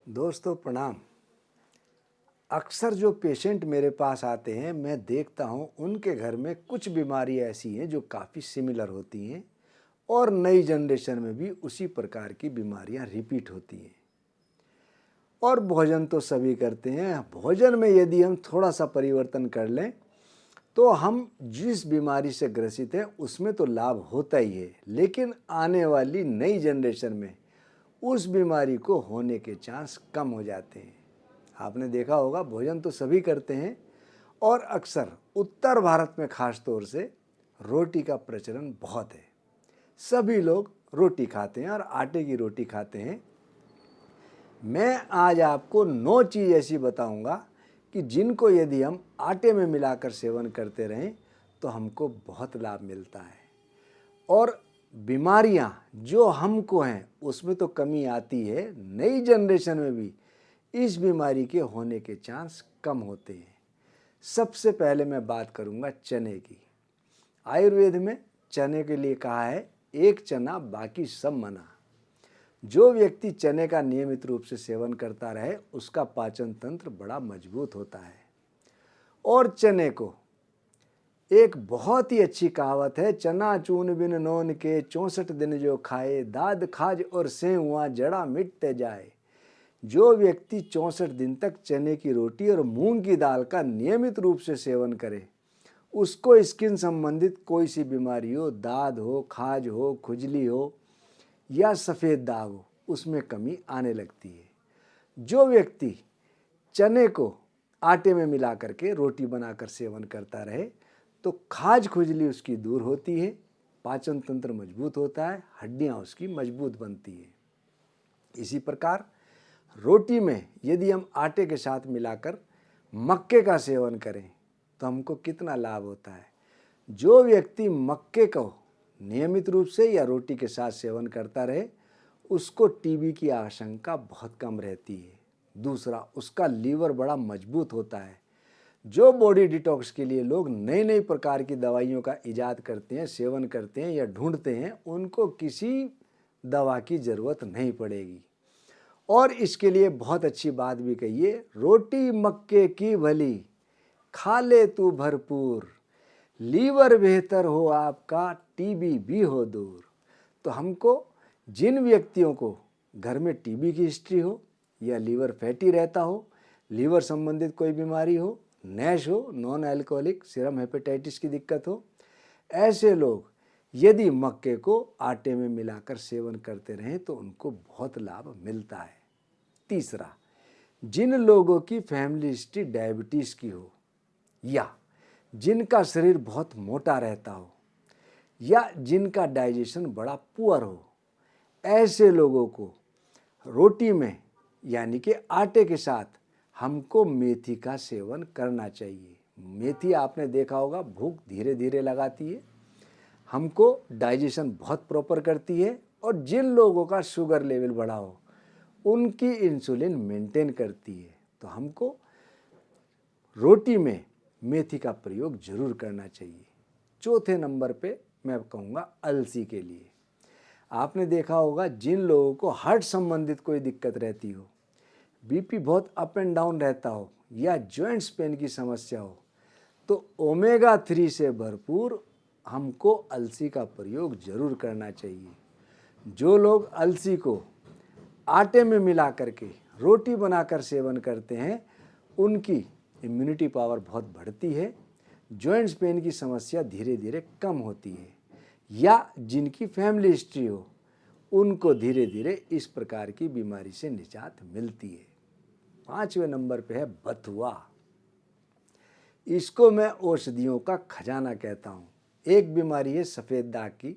दोस्तों प्रणाम। अक्सर जो पेशेंट मेरे पास आते हैं मैं देखता हूँ उनके घर में कुछ बीमारी ऐसी हैं जो काफ़ी सिमिलर होती हैं और नई जनरेशन में भी उसी प्रकार की बीमारियाँ रिपीट होती हैं। और भोजन तो सभी करते हैं, भोजन में यदि हम थोड़ा सा परिवर्तन कर लें तो हम जिस बीमारी से ग्रसित हैं उसमें तो लाभ होता ही है, लेकिन आने वाली नई जनरेशन में उस बीमारी को होने के चांस कम हो जाते हैं। आपने देखा होगा भोजन तो सभी करते हैं और अक्सर उत्तर भारत में खास तौर से रोटी का प्रचलन बहुत है। सभी लोग रोटी खाते हैं और आटे की रोटी खाते हैं। मैं आज आपको 9 चीज़ ऐसी बताऊंगा कि जिनको यदि हम आटे में मिलाकर सेवन करते रहें तो हमको बहुत लाभ मिलता है और बीमारियां जो हमको हैं उसमें तो कमी आती है, नई जनरेशन में भी इस बीमारी के होने के चांस कम होते हैं। सबसे पहले मैं बात करूंगा चने की। आयुर्वेद में चने के लिए कहा है एक चना बाकी सब मना। जो व्यक्ति चने का नियमित रूप से सेवन करता रहे उसका पाचन तंत्र बड़ा मजबूत होता है। और चने को एक बहुत ही अच्छी कहावत है, चना चून बिन नोन के 64 दिन जो खाए, दाद खाज और सें हुआ जड़ा मिटते जाए। जो व्यक्ति 64 दिन तक चने की रोटी और मूंग की दाल का नियमित रूप से सेवन करे उसको स्किन संबंधित कोई सी बीमारी हो, दाद हो, खाज हो, खुजली हो या सफ़ेद दाग हो, उसमें कमी आने लगती है। जो व्यक्ति चने को आटे में मिला करके रोटी बनाकर सेवन करता रहे तो खाज खुजली उसकी दूर होती है, पाचन तंत्र मजबूत होता है, हड्डियां उसकी मजबूत बनती है। इसी प्रकार रोटी में यदि हम आटे के साथ मिलाकर मक्के का सेवन करें तो हमको कितना लाभ होता है। जो व्यक्ति मक्के को नियमित रूप से या रोटी के साथ सेवन करता रहे उसको टीबी की आशंका बहुत कम रहती है। दूसरा, उसका लीवर बड़ा मजबूत होता है। जो बॉडी डिटॉक्स के लिए लोग नई नई प्रकार की दवाइयों का इजाद करते हैं, सेवन करते हैं या ढूंढते हैं, उनको किसी दवा की ज़रूरत नहीं पड़ेगी। और इसके लिए बहुत अच्छी बात भी कही है, रोटी मक्के की भली खा ले तू भरपूर, लीवर बेहतर हो आपका, टीबी भी हो दूर। तो हमको जिन व्यक्तियों को घर में टीबी की हिस्ट्री हो या लीवर फैटी रहता हो, लीवर संबंधित कोई बीमारी हो, नैश हो, नॉन अल्कोहलिक सीरम हेपेटाइटिस की दिक्कत हो, ऐसे लोग यदि मक्के को आटे में मिलाकर सेवन करते रहें तो उनको बहुत लाभ मिलता है। तीसरा, जिन लोगों की फैमिली हिस्ट्री डायबिटीज़ की हो या जिनका शरीर बहुत मोटा रहता हो या जिनका डाइजेशन बड़ा पुअर हो, ऐसे लोगों को रोटी में यानी कि आटे के साथ हमको मेथी का सेवन करना चाहिए। मेथी आपने देखा होगा भूख धीरे धीरे लगाती है, हमको डाइजेशन बहुत प्रॉपर करती है और जिन लोगों का शुगर लेवल बढ़ा हो उनकी इंसुलिन मेंटेन करती है। तो हमको रोटी में मेथी का प्रयोग जरूर करना चाहिए। चौथे नंबर पे मैं कहूँगा अलसी के लिए। आपने देखा होगा जिन लोगों को हार्ट संबंधित कोई दिक्कत रहती हो, बीपी बहुत अप एंड डाउन रहता हो या जॉइंट्स पेन की समस्या हो, तो ओमेगा 3 से भरपूर हमको अलसी का प्रयोग जरूर करना चाहिए। जो लोग अलसी को आटे में मिला करके रोटी बनाकर सेवन करते हैं उनकी इम्यूनिटी पावर बहुत बढ़ती है, जॉइंट्स पेन की समस्या धीरे धीरे कम होती है, या जिनकी फैमिली हिस्ट्री हो उनको धीरे धीरे इस प्रकार की बीमारी से निजात मिलती है। 5वें नंबर पे है बथुआ। इसको मैं औषधियों का खजाना कहता हूँ। एक बीमारी है सफ़ेद दाग की।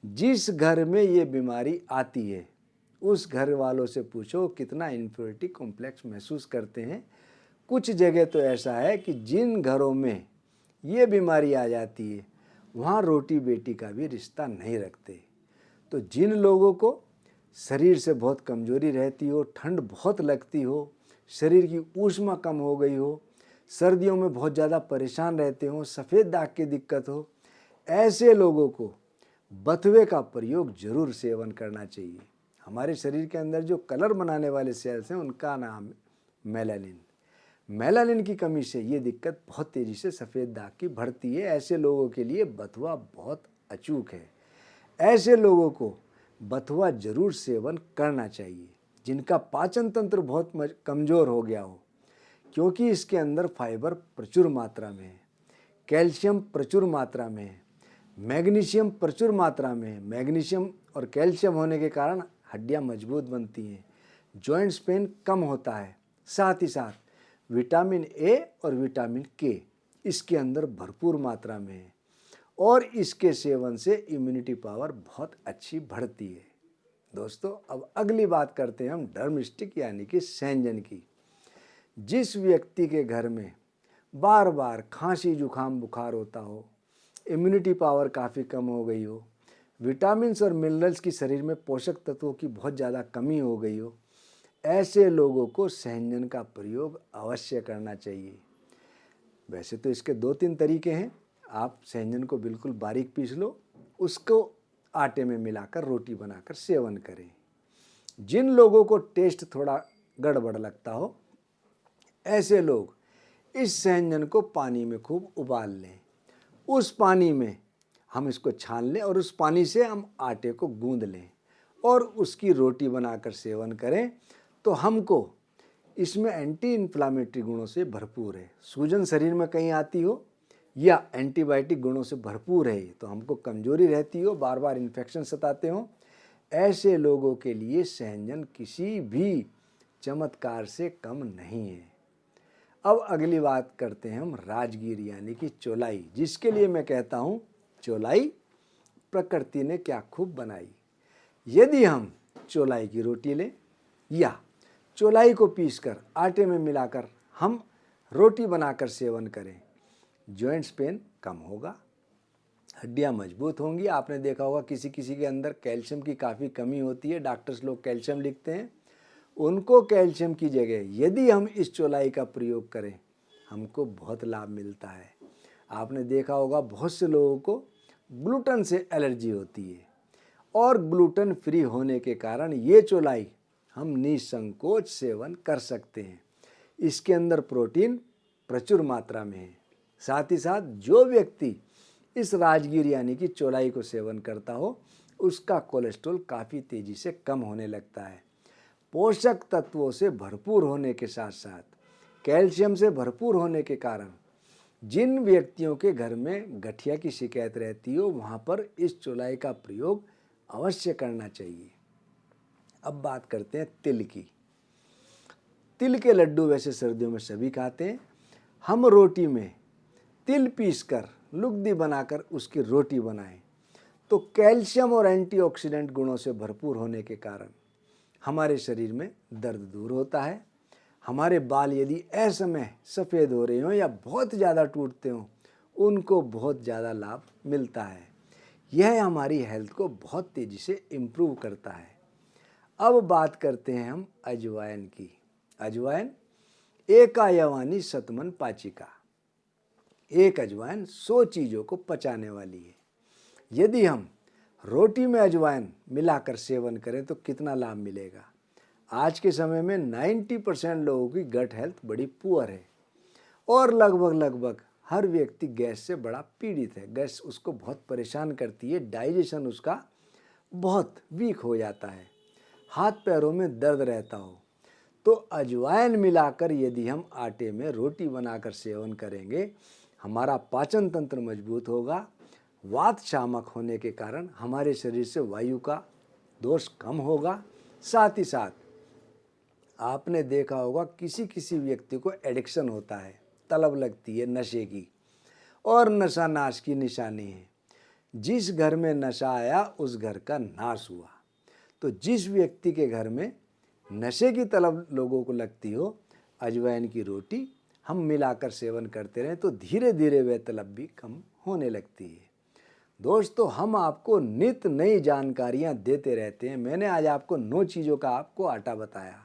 जिस घर में ये बीमारी आती है उस घर वालों से पूछो कितना इन्फीरियरिटी कॉम्प्लेक्स महसूस करते हैं। कुछ जगह तो ऐसा है कि जिन घरों में ये बीमारी आ जाती है वहाँ रोटी बेटी का भी रिश्ता नहीं रखते। तो जिन लोगों को शरीर से बहुत कमजोरी रहती हो, ठंड बहुत लगती हो, शरीर की ऊष्मा कम हो गई हो, सर्दियों में बहुत ज़्यादा परेशान रहते हो, सफ़ेद दाग की दिक्कत हो, ऐसे लोगों को बथुए का प्रयोग जरूर सेवन करना चाहिए। हमारे शरीर के अंदर जो कलर बनाने वाले सेल्स हैं उनका नाम है मेलानिन। मेलानिन की कमी से ये दिक्कत बहुत तेज़ी से सफ़ेद दाग की बढ़ती है। ऐसे लोगों के लिए बथुआ बहुत अचूक है। ऐसे लोगों को बथुआ जरूर सेवन करना चाहिए जिनका पाचन तंत्र बहुत कमज़ोर हो गया हो, क्योंकि इसके अंदर फाइबर प्रचुर मात्रा में है, कैल्शियम प्रचुर मात्रा में है, मैग्नीशियम प्रचुर मात्रा में है। मैग्नीशियम और कैल्शियम होने के कारण हड्डियां मजबूत बनती हैं, जॉइंट्स पेन कम होता है। साथ ही साथ विटामिन ए और विटामिन के इसके अंदर भरपूर मात्रा में है और इसके सेवन से इम्यूनिटी पावर बहुत अच्छी बढ़ती है। दोस्तों, अब अगली बात करते हैं हम डर्मस्टिक यानी कि सैंजन की। जिस व्यक्ति के घर में बार बार खांसी जुखाम बुखार होता हो, इम्यूनिटी पावर काफ़ी कम हो गई हो, विटामिन्स और मिनरल्स की शरीर में पोषक तत्वों की बहुत ज़्यादा कमी हो गई हो, ऐसे लोगों को सैंजन का प्रयोग अवश्य करना चाहिए। वैसे तो इसके 2-3 तरीके हैं। आप सैंजन को बिल्कुल बारीक पीस लो, उसको आटे में मिलाकर रोटी बनाकर सेवन करें। जिन लोगों को टेस्ट थोड़ा गड़बड़ लगता हो, ऐसे लोग इस सैंजन को पानी में खूब उबाल लें। उस पानी में हम इसको छान लें और उस पानी से हम आटे को गूंद लें और उसकी रोटी बनाकर सेवन करें तो हमको इसमें एंटी इन्फ्लामेटरी गुणों से भरपूर है। सूजन शरीर में कहीं आती हो या एंटीबायोटिक गुणों से भरपूर है, तो हमको कमजोरी रहती हो, बार बार इन्फेक्शन सताते हो, ऐसे लोगों के लिए सैंजन किसी भी चमत्कार से कम नहीं है। अब अगली बात करते हैं हम राजगीर यानी कि चौलाई, जिसके लिए मैं कहता हूँ चौलाई प्रकृति ने क्या खूब बनाई। यदि हम चौलाई की रोटी लें या चौलाई को पीसकर आटे में मिलाकर हम रोटी बनाकर सेवन करें, जॉइंट्स पेन कम होगा, हड्डियां मजबूत होंगी। आपने देखा होगा किसी किसी के अंदर कैल्शियम की काफ़ी कमी होती है, डॉक्टर्स लोग कैल्शियम लिखते हैं, उनको कैल्शियम की जगह यदि हम इस चौलाई का प्रयोग करें हमको बहुत लाभ मिलता है। आपने देखा होगा बहुत से लोगों को ग्लूटेन से एलर्जी होती है और ग्लूटेन फ्री होने के कारण ये चौलाई हम निसंकोच सेवन कर सकते हैं। इसके अंदर प्रोटीन प्रचुर मात्रा में है। साथ ही साथ जो व्यक्ति इस राजगीर यानी कि चौलाई को सेवन करता हो उसका कोलेस्ट्रॉल काफ़ी तेज़ी से कम होने लगता है। पोषक तत्वों से भरपूर होने के साथ साथ कैल्शियम से भरपूर होने के कारण जिन व्यक्तियों के घर में गठिया की शिकायत रहती हो वहाँ पर इस चौलाई का प्रयोग अवश्य करना चाहिए। अब बात करते हैं तिल की। तिल के लड्डू वैसे सर्दियों में सभी खाते हैं। हम रोटी में तिल पीसकर लुगदी बनाकर उसकी रोटी बनाएं तो कैल्शियम और एंटीऑक्सीडेंट गुणों से भरपूर होने के कारण हमारे शरीर में दर्द दूर होता है। हमारे बाल यदि असमय सफ़ेद हो रहे हों या बहुत ज़्यादा टूटते हों उनको बहुत ज़्यादा लाभ मिलता है। यह हमारी हेल्थ को बहुत तेज़ी से इम्प्रूव करता है। अब बात करते हैं हम अजवाइन की। अजवाइन एकायवानी शतमन पाचिका। एक अजवाइन 100 चीज़ों को पचाने वाली है। यदि हम रोटी में अजवाइन मिलाकर सेवन करें तो कितना लाभ मिलेगा। आज के समय में 90% लोगों की गट हेल्थ बड़ी पुअर है और लगभग हर व्यक्ति गैस से बड़ा पीड़ित है। गैस उसको बहुत परेशान करती है, डाइजेशन उसका बहुत वीक हो जाता है, हाथ पैरों में दर्द रहता हो तो अजवाइन मिलाकर यदि हम आटे में रोटी बनाकर सेवन करेंगे हमारा पाचन तंत्र मजबूत होगा। वात शामक होने के कारण हमारे शरीर से वायु का दोष कम होगा। साथ ही साथ आपने देखा होगा किसी किसी व्यक्ति को एडिक्शन होता है, तलब लगती है नशे की, और नशा नाश की निशानी है। जिस घर में नशा आया उस घर का नाश हुआ। तो जिस व्यक्ति के घर में नशे की तलब लोगों को लगती हो, अजवाइन की रोटी हम मिलाकर सेवन करते रहें तो धीरे धीरे वह तलब भी कम होने लगती है। दोस्तों, हम आपको नित नई जानकारियां देते रहते हैं। मैंने आज आपको 9 चीज़ों का आपको आटा बताया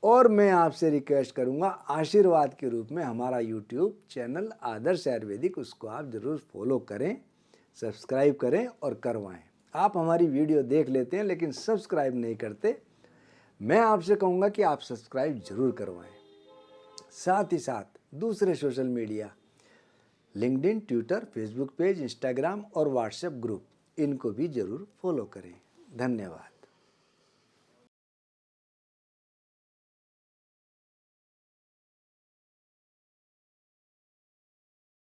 और मैं आपसे रिक्वेस्ट करूंगा आशीर्वाद के रूप में हमारा यूट्यूब चैनल आदर्श आयुर्वेदिक उसको आप ज़रूर फॉलो करें, सब्सक्राइब करें और करवाएं। आप हमारी वीडियो देख लेते हैं लेकिन सब्सक्राइब नहीं करते। मैं आपसे कहूँगा कि आप सब्सक्राइब जरूर करवाएं। साथ ही साथ दूसरे social media LinkedIn, Twitter, Facebook page, Instagram और व्हाट्सएप ग्रुप, इनको भी जरूर फॉलो करें। धन्यवाद।